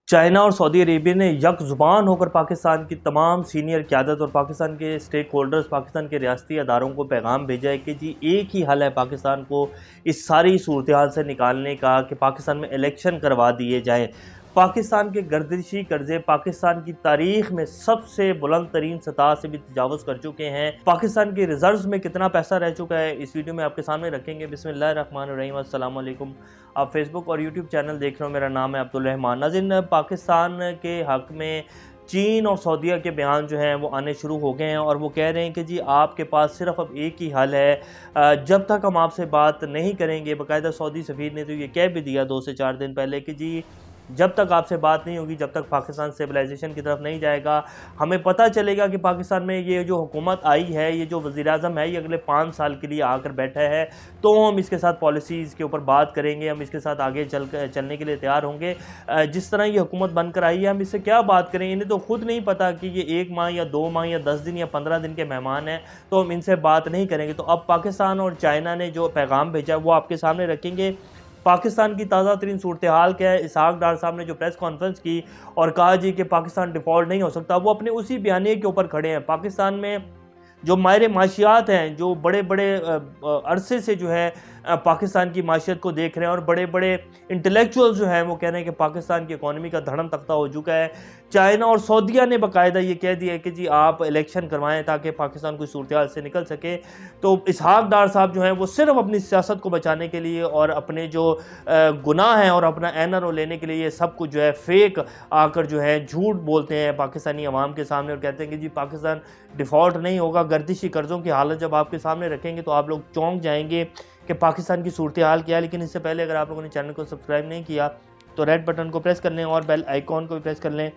China और Saudi Arabia ने यकजुबान होकर पाकिस्तान की तमाम सीनियर क़यादत और पाकिस्तान के स्टेक होल्डर्स, पाकिस्तान के रियासती अदारों को पैगाम भेजा है कि जी एक ही हल है पाकिस्तान को इस सारी सूरत हाल से निकालने का कि पाकिस्तान में इलेक्शन करवा दिए जाएँ। पाकिस्तान के गर्दिशी कर्जे पाकिस्तान की तारीख में सबसे बुलंद तरीन सतह से भी तजावज़ कर चुके हैं। पाकिस्तान के रिजर्व्स में कितना पैसा रह चुका है इस वीडियो में आपके सामने रखेंगे। बिस्मिल्लाहिर्रहमानिर्रहीम, अस्सलाम वालेकुम। आप फेसबुक और यूट्यूब चैनल देख रहे हो, मेरा नाम है अब्दुल रहमान। नाज़रीन, पाकिस्तान के हक़ में चीन और सऊदीया के बयान जो हैं वो आने शुरू हो गए हैं और वो कह रहे हैं कि जी आपके पास सिर्फ अब एक ही हल है, जब तक हम आपसे बात नहीं करेंगे। बाकायदा सऊदी सफ़ीर ने तो ये कह भी दिया 2 से 4 दिन पहले कि जी जब तक आपसे बात नहीं होगी, जब तक पाकिस्तान स्टेबलाइजेशन की तरफ नहीं जाएगा, हमें पता चलेगा कि पाकिस्तान में ये जो हुकूमत आई है, ये जो वज़ीर-ए-आज़म है, ये अगले 5 साल के लिए आकर बैठा है, तो हम इसके साथ पॉलिसीज़ के ऊपर बात करेंगे, हम इसके साथ आगे चलने के लिए तैयार होंगे। जिस तरह ये हुकूमत बनकर आई है, हम इससे क्या बात करें? इन्हें तो खुद नहीं पता कि ये 1 माह या 2 माह या 10 दिन या 15 दिन के मेहमान हैं, तो हम इनसे बात नहीं करेंगे। तो अब पाकिस्तान और चाइना ने जो पैगाम भेजा है वो आपके सामने रखेंगे। पाकिस्तान की ताज़ा तरीन सूरत हाल क्या है? इसहाक डार साहब ने जो प्रेस कॉन्फ्रेंस की और कहा जी कि पाकिस्तान डिफ़ॉल्ट नहीं हो सकता, वो अपने उसी बयानिए के ऊपर खड़े हैं। पाकिस्तान में जो माहिर माशियात हैं, जो बड़े बड़े अरसे से जो है पाकिस्तान की माशियत को देख रहे हैं और बड़े बड़े इंटेलेक्चुअल जो हैं वो कह रहे हैं कि पाकिस्तान की इकॉनमी का धड़म तख्ता हो चुका है। चाइना और सऊदीया ने बाकायदा ये कह दिया है कि जी आप इलेक्शन करवाएं ताकि पाकिस्तान कोई सूरत हाल से निकल सके। तो इसहाक डार साहब जो हैं वो सिर्फ अपनी सियासत को बचाने के लिए और अपने जो गुनाह हैं और अपना एनआरओ लेने के लिए ये सब कुछ जो है फेक आकर जो है झूठ बोलते हैं पाकिस्तानी अवाम के सामने और कहते हैं कि जी पाकिस्तान डिफ़ॉल्ट नहीं होगा। गर्दिशी कर्ज़ों की हालत जब आपके सामने रखेंगे तो आप लोग चौंक जाएंगे कि पाकिस्तान की सूरत हाल क्या है। लेकिन इससे पहले अगर आप लोगों ने चैनल को सब्सक्राइब नहीं किया तो रेड बटन को प्रेस कर लें और बेल आइकॉन को भी प्रेस कर लें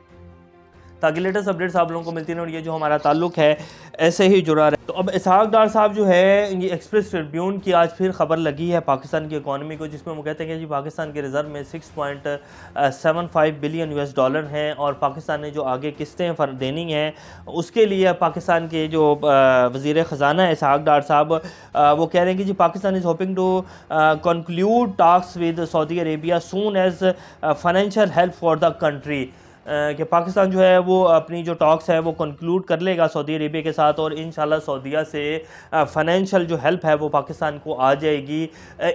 ताकि लेटेस्ट अपडेट्स आप लोगों को मिलती रहें और ये जो हमारा ताल्लुक है ऐसे ही जुड़ा रहे। तो अब इसहाक डार साहब जो है, ये एक्सप्रेस ट्रिब्यून की आज फिर खबर लगी है पाकिस्तान की इकॉनमी को, जिसमें वो कहते हैं कि जी पाकिस्तान के रिज़र्व में 6.75 बिलियन US डॉलर हैं और पाकिस्तान ने जो आगे किस्तें देनी हैं उसके लिए पाकिस्तान के जो वज़ीर ख़जाना है इसहाक डार साहब, वो कह रहे हैं कि जी Pakistan is hoping to conclude talks with Saudi Arabia soon as financial help for the country. कि पाकिस्तान जो है वो अपनी जो टॉक्स है वो कंक्लूड कर लेगा सऊदी अरेबिया के साथ और इंशाल्लाह सऊदीया से फाइनेंशियल जो हेल्प है वो पाकिस्तान को आ जाएगी।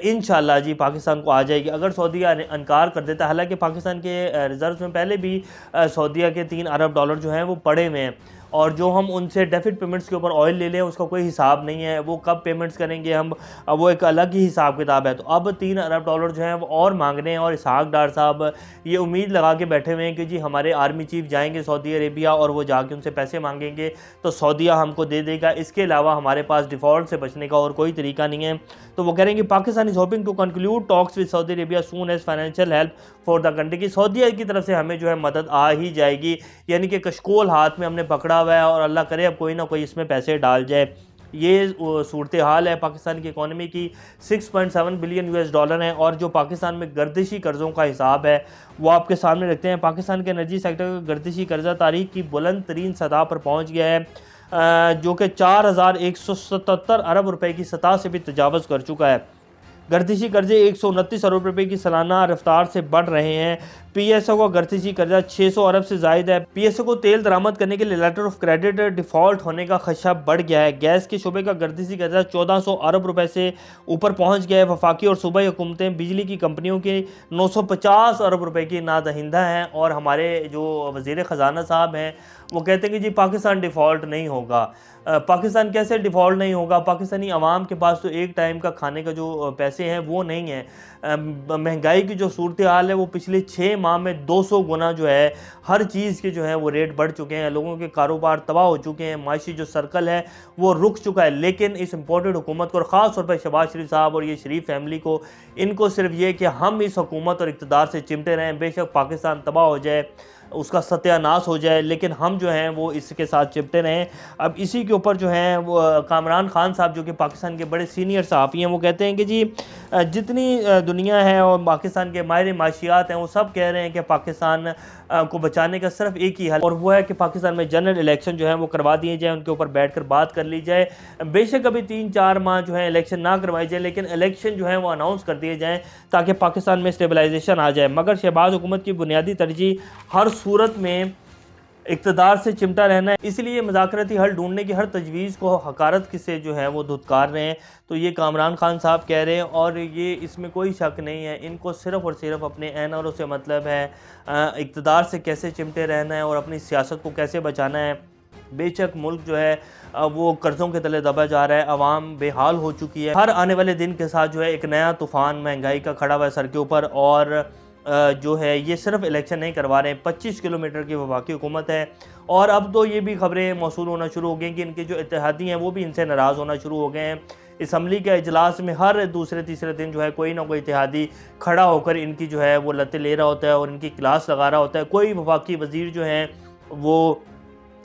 इंशाल्लाह जी पाकिस्तान को आ जाएगी। अगर सऊदीया इनकार कर देता है, हालांकि पाकिस्तान के रिजर्व में पहले भी सऊदीया के 3 अरब डॉलर जो हैं वो पड़े हुए हैं और जो हम उनसे डेफिट पेमेंट्स के ऊपर ऑयल ले लें उसका कोई हिसाब नहीं है, वो कब पेमेंट्स करेंगे हम, वो एक अलग ही हिसाब किताब है। तो अब 3 अरब डॉलर जो हैं वो और मांग रहे हैं और इसहाक डार साहब ये उम्मीद लगा के बैठे हुए हैं कि जी हमारे आर्मी चीफ जाएंगे सऊदी अरेबिया और वो जाके उनसे पैसे मांगेंगे तो सऊदीया हमको दे देगा, इसके अलावा हमारे पास डिफ़ॉल्ट से बचने का और कोई तरीका नहीं है। तो वो कह रहे हैं कि Pakistan is hoping to conclude talks with Saudi Arabia soon as financial help for the country, की सऊदीया की तरफ से हमें जो है मदद आ ही जाएगी। यानी कि कशकोल हाथ में हमने पकड़ा हुआ है और अल्लाह करे अब कोई ना कोई इसमें पैसे डाल जाए। ये सूरत हाल है पाकिस्तान की इकॉनमी की। 6.7 बिलियन US डॉलर हैं और जो पाकिस्तान में गर्दिशी कर्ज़ों का हिसाब है वो आपके सामने रखते हैं। पाकिस्तान के एनर्जी सेक्टर का गर्दिशी कर्जा तारीख की बुलंद तरीन सतह पर पहुँच गया है, जो कि 4177 अरब रुपए की सतह से भी तजावज़ कर चुका है। गर्दिशी कर्जे 129 अरब रुपए की सालाना रफ्तार से बढ़ रहे हैं। PSO का गर्दिशी कर्जा 600 अरब से ज़ायद है। PSO को तेल दरामद करने के लिए लेटर ऑफ क्रेडिट डिफ़ॉल्ट होने का खदशा बढ़ गया है। गैस के शोबे का गर्दिशी कर्जा 1400 अरब रुपए से ऊपर पहुंच गया है। वफाकी और सूबाई हुकूमतें बिजली की कंपनियों की 950 अरब रुपए की नादहिंदा हैं और हमारे जो वज़ीर ख़जाना साहब हैं वो कहते हैं कि जी पाकिस्तान डिफ़ॉल्ट नहीं होगा। पाकिस्तान कैसे डिफ़ॉल्ट नहीं होगा? पाकिस्तानी अवाम के पास तो एक टाइम का खाने का जो पैसे हैं वो नहीं है। महंगाई की जो सूरत हाल है वो पिछले 6 माह में 200 गुना जो है हर चीज़ के जो है वो रेट बढ़ चुके हैं। लोगों के कारोबार तबाह हो चुके हैं, माशी जो सर्कल है वो रुक चुका है। लेकिन इस इम्पोर्टेड हुकूमत को और ख़ास तौर पर शहबाज शरीफ साहब और ये शरीफ फैमिली को, इनको सिर्फ ये कि हम इस हुकूमत और इक़्तिदार से चिमटे रहें, बेशक पाकिस्तान तबाह हो जाए, उसका सत्यानाश हो जाए, लेकिन हम जो हैं वो इसके साथ चिपटे रहें। अब इसी के ऊपर जो हैं वो कामरान खान साहब जो कि पाकिस्तान के बड़े सीनियर सहाफ़ी हैं, वो कहते हैं कि जी जितनी दुनिया है और पाकिस्तान के माहिर माशियात हैं वो सब कह रहे हैं कि पाकिस्तान को बचाने का सिर्फ एक ही हल, और वो है कि पाकिस्तान में जनरल इलेक्शन जो है वो करवा दिए जाए, उनके ऊपर बैठकर बात कर ली जाए। बेशक अभी 3-4 माह जो है इलेक्शन ना करवाई जाए, लेकिन इलेक्शन जो है वो अनाउंस कर दिए जाएँ ताकि पाकिस्तान में स्टेबलाइजेशन आ जाए। मगर शहबाज हुकूमत की बुनियादी तरजीह हर सूरत में इक़्तिदार से चिमटा रहना है, इसलिए मुज़ाकराती हल ढूंढने की हर तजवीज़ को हकारत से जो है वो धुतकार रहे हैं। तो ये कामरान खान साहब कह रहे हैं, और ये इसमें कोई शक नहीं है, इनको सिर्फ़ और सिर्फ अपने एनआरओ से मतलब है, इक़्तिदार से कैसे चिमटे रहना है और अपनी सियासत को कैसे बचाना है। बेशक मुल्क जो है वो कर्ज़ों के तले दबा जा रहा है, अवाम बेहाल हो चुकी है। हर आने वाले दिन के साथ जो है एक नया तूफ़ान महंगाई का खड़ा हुआ है सर के ऊपर, और जो है ये सिर्फ इलेक्शन नहीं करवा रहे हैं, 25 किलोमीटर की वफाकी हुकूमत है। और अब तो ये भी खबरें मौसूल होना शुरू हो गई कि इनके जो इत्तेहादी हैं वो भी इनसे नाराज़ होना शुरू हो गए हैं। असम्बली के इजलास में हर दूसरे तीसरे दिन जो है कोई ना कोई इत्तेहादी खड़ा होकर इनकी जो है वो लतें ले रहा होता है और इनकी क्लास लगा रहा होता है। कोई वफाकी वज़ीर जो हैं वो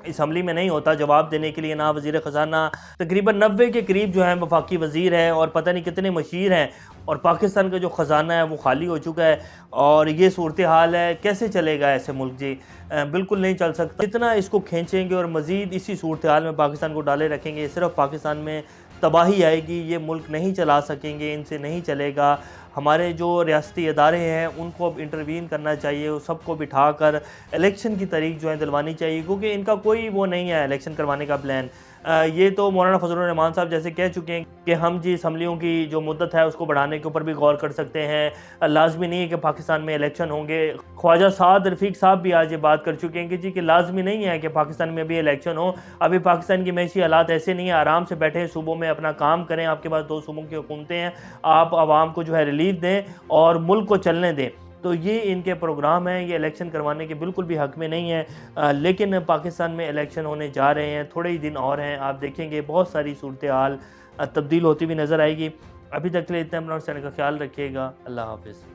असम्बली में नहीं होता जवाब देने के लिए, ना वज़ीर ख़ज़ाना। तकरीबन 90 के करीब जो है वफाकी वज़ीर हैं और पता नहीं कितने मशीर हैं, और पाकिस्तान का जो ख़ज़ाना है वो खाली हो चुका है। और ये सूरत हाल है, कैसे चलेगा ऐसे मुल्क जी? बिल्कुल नहीं चल सकता। जितना इसको खींचेंगे और मज़ीद इसी सूरत हाल में पाकिस्तान को डाले रखेंगे, सिर्फ पाकिस्तान में तबाही आएगी, ये मुल्क नहीं चला सकेंगे, इनसे नहीं चलेगा। हमारे जो रियासती इदारे हैं उनको अब इंटरवीन करना चाहिए, सबको बिठाकर इलेक्शन की तारीख जो है दिलवानी चाहिए, क्योंकि इनका कोई वो नहीं है इलेक्शन करवाने का प्लान। ये तो मौलाना फजलुर रहमान साहब जैसे कह चुके हैं कि हम जी असम्बलियों की जो मुद्दत है उसको बढ़ाने के ऊपर भी गौर कर सकते हैं। लाजमी नहीं है कि पाकिस्तान में इलेक्शन होंगे। ख्वाजा साद रफ़ीक साहब भी आज ये बात कर चुके हैं कि जी कि लाजमी नहीं है कि पाकिस्तान में भी इलेक्शन हो। अभी पाकिस्तान की मैशी हालात ऐसे नहीं है, आराम से बैठे सूबों में अपना काम करें। आपके पास 2 सूबों की हुकूमतें हैं, आप आवाम को जो है रिलीफ दें और मुल्क को चलने दें। तो ये इनके प्रोग्राम हैं, ये इलेक्शन करवाने के बिल्कुल भी हक़ में नहीं है। लेकिन पाकिस्तान में इलेक्शन होने जा रहे हैं, थोड़े ही दिन और हैं, आप देखेंगे बहुत सारी सूरत हाल तब्दील होती हुई नज़र आएगी। अभी तक के लिए इतना, अपना का ख्याल रखिएगा। अल्लाह हाफ़िज़।